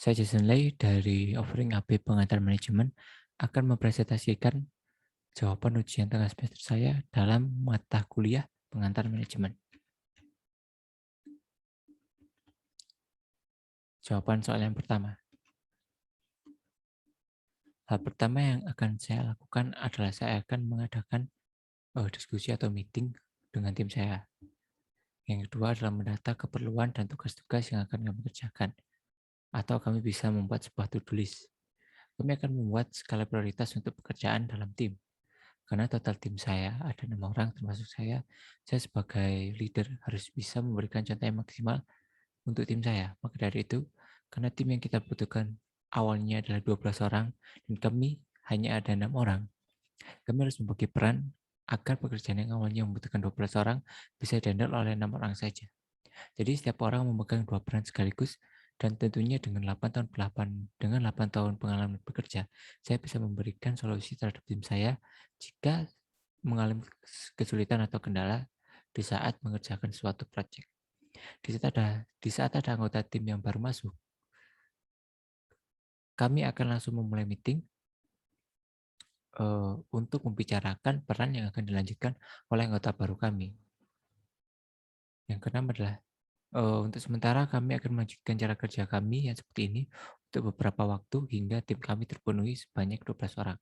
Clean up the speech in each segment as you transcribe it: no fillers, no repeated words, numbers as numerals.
Saya Jason Lei dari Offering AP Pengantar Manajemen akan mempresentasikan jawaban ujian tengah semester saya dalam mata kuliah Pengantar Manajemen. Jawaban soal yang pertama. Hal pertama yang akan saya lakukan adalah saya akan mengadakan diskusi atau meeting dengan tim saya. Yang kedua adalah mendata keperluan dan tugas-tugas yang akan kami kerjakan. Atau kami bisa membuat sebuah to-do list. Kami akan membuat skala prioritas untuk pekerjaan dalam tim. Karena total tim saya ada 6 orang termasuk saya sebagai leader harus bisa memberikan contoh yang maksimal untuk tim saya. Maka dari itu, karena tim yang kita butuhkan awalnya adalah 12 orang dan kami hanya ada 6 orang, kami harus membagi peran agar pekerjaan yang awalnya membutuhkan 12 orang bisa dihandle oleh 6 orang saja. Jadi setiap orang memegang 2 peran sekaligus dan tentunya dengan 8 tahun pengalaman bekerja, saya bisa memberikan solusi terhadap tim saya jika mengalami kesulitan atau kendala di saat mengerjakan suatu proyek. Di saat ada anggota tim yang baru masuk, kami akan langsung memulai meeting untuk membicarakan peran yang akan dilanjutkan oleh anggota baru kami. Yang keenam adalah untuk sementara kami akan melanjutkan cara kerja kami yang seperti ini untuk beberapa waktu hingga tim kami terpenuhi sebanyak 12 orang.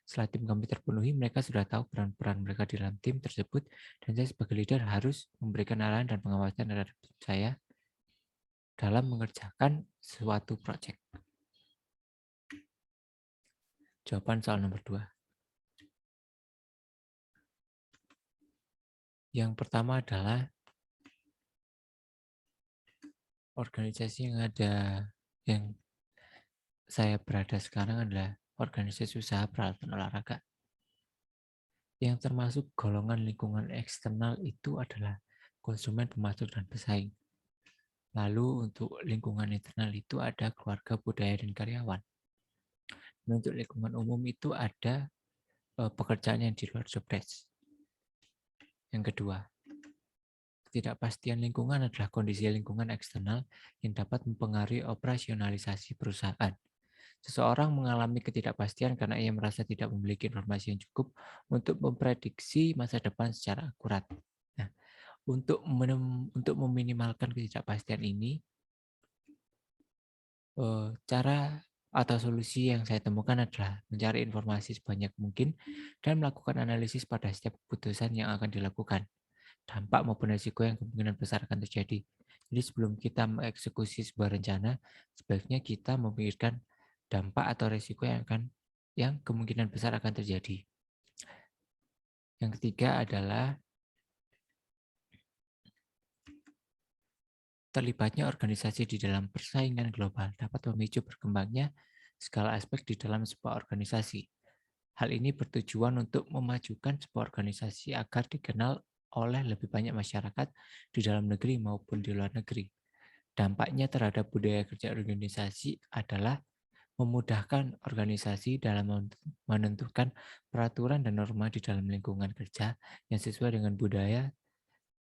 Setelah tim kami terpenuhi, mereka sudah tahu peran-peran mereka di dalam tim tersebut dan saya sebagai leader harus memberikan arahan dan pengawasan terhadap tim saya dalam mengerjakan suatu proyek. Jawaban soal nomor 2. Yang pertama adalah organisasi yang saya berada sekarang adalah organisasi usaha peralatan olahraga. Yang termasuk golongan lingkungan eksternal itu adalah konsumen, pemasok, dan pesaing. Lalu untuk lingkungan internal itu ada keluarga, budaya, dan karyawan. Dan untuk lingkungan umum itu ada pekerjaan yang di luar job desk. Yang kedua, ketidakpastian lingkungan adalah kondisi lingkungan eksternal yang dapat mempengaruhi operasionalisasi perusahaan. Seseorang mengalami ketidakpastian karena ia merasa tidak memiliki informasi yang cukup untuk memprediksi masa depan secara akurat. Nah, untuk meminimalkan ketidakpastian ini, cara atau solusi yang saya temukan adalah mencari informasi sebanyak mungkin dan melakukan analisis pada setiap keputusan yang akan dilakukan, dampak maupun risiko yang kemungkinan besar akan terjadi. Jadi sebelum kita mengeksekusi sebuah rencana, sebaiknya kita memikirkan dampak atau risiko yang kemungkinan besar akan terjadi. Yang ketiga adalah terlibatnya organisasi di dalam persaingan global dapat memicu berkembangnya skala aspek di dalam sebuah organisasi. Hal ini bertujuan untuk memajukan sebuah organisasi agar dikenal oleh lebih banyak masyarakat di dalam negeri maupun di luar negeri. Dampaknya terhadap budaya kerja organisasi adalah memudahkan organisasi dalam menentukan peraturan dan norma di dalam lingkungan kerja yang sesuai dengan budaya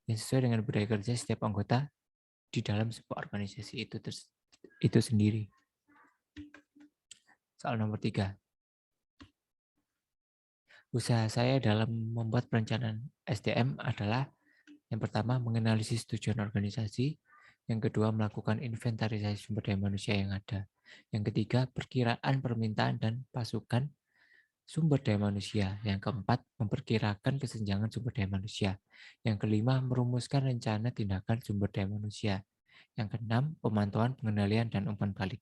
kerja setiap anggota di dalam sebuah organisasi itu sendiri. Soal nomor 3. Usaha saya dalam membuat perencanaan SDM adalah yang pertama, menganalisis tujuan organisasi. Yang kedua, melakukan inventarisasi sumber daya manusia yang ada. Yang ketiga, perkiraan permintaan dan pasukan sumber daya manusia. Yang keempat, memperkirakan kesenjangan sumber daya manusia. Yang kelima, merumuskan rencana tindakan sumber daya manusia. Yang keenam, pemantauan, pengendalian, dan umpan balik.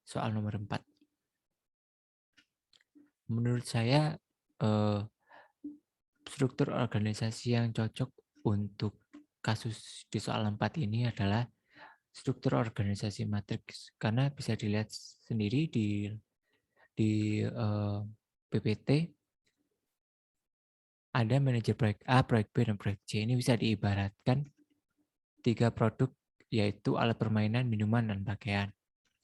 Soal nomor 4. Menurut saya, struktur organisasi yang cocok untuk kasus di soal 4 ini adalah struktur organisasi matriks, karena bisa dilihat sendiri di PPT ada manajer proyek A, proyek B, dan proyek C. Ini bisa diibaratkan 3 produk, yaitu alat permainan, minuman, dan pakaian.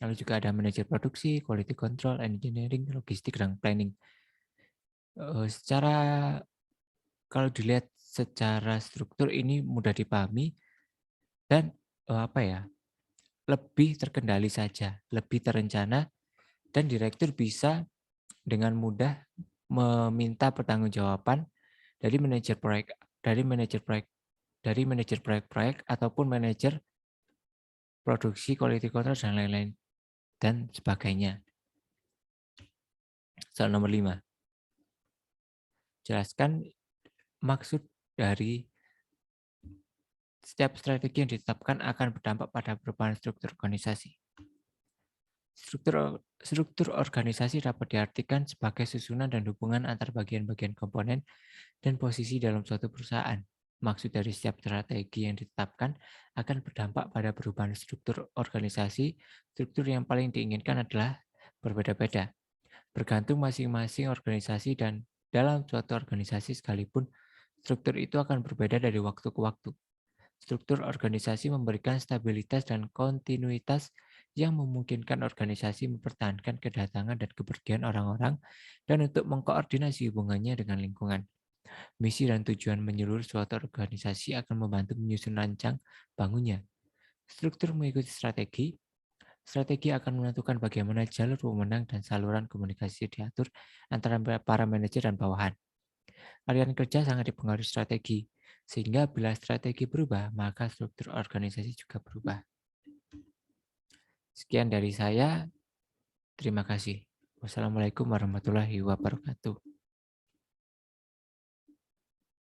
Lalu juga ada manajer produksi, quality control, engineering, logistik, dan planning. Kalau dilihat secara struktur ini mudah dipahami dan apa ya? lebih terkendali saja, lebih terencana, dan direktur bisa dengan mudah meminta pertanggungjawaban dari manajer proyek dari manajer proyek dari manajer proyek-proyek ataupun manajer produksi, quality control, dan lain-lain dan sebagainya. Soal nomor 5, jelaskan maksud dari setiap strategi yang ditetapkan akan berdampak pada perubahan struktur organisasi. Struktur organisasi dapat diartikan sebagai susunan dan hubungan antar bagian-bagian komponen dan posisi dalam suatu perusahaan. Maksud dari setiap strategi yang ditetapkan akan berdampak pada perubahan struktur organisasi. Struktur yang paling diinginkan adalah berbeda-beda, bergantung masing-masing organisasi, dan dalam suatu organisasi sekalipun, struktur itu akan berbeda dari waktu ke waktu. Struktur organisasi memberikan stabilitas dan kontinuitas yang memungkinkan organisasi mempertahankan kedatangan dan kepergian orang-orang dan untuk mengkoordinasi hubungannya dengan lingkungan. Misi dan tujuan menyeluruh suatu organisasi akan membantu menyusun rancang bangunnya. Struktur mengikuti strategi. Strategi akan menentukan bagaimana jalur pemenang dan saluran komunikasi diatur antara para manajer dan bawahan. Aliran kerja sangat dipengaruhi strategi, sehingga bila strategi berubah, maka struktur organisasi juga berubah. Sekian dari saya, terima kasih. Wassalamualaikum warahmatullahi wabarakatuh.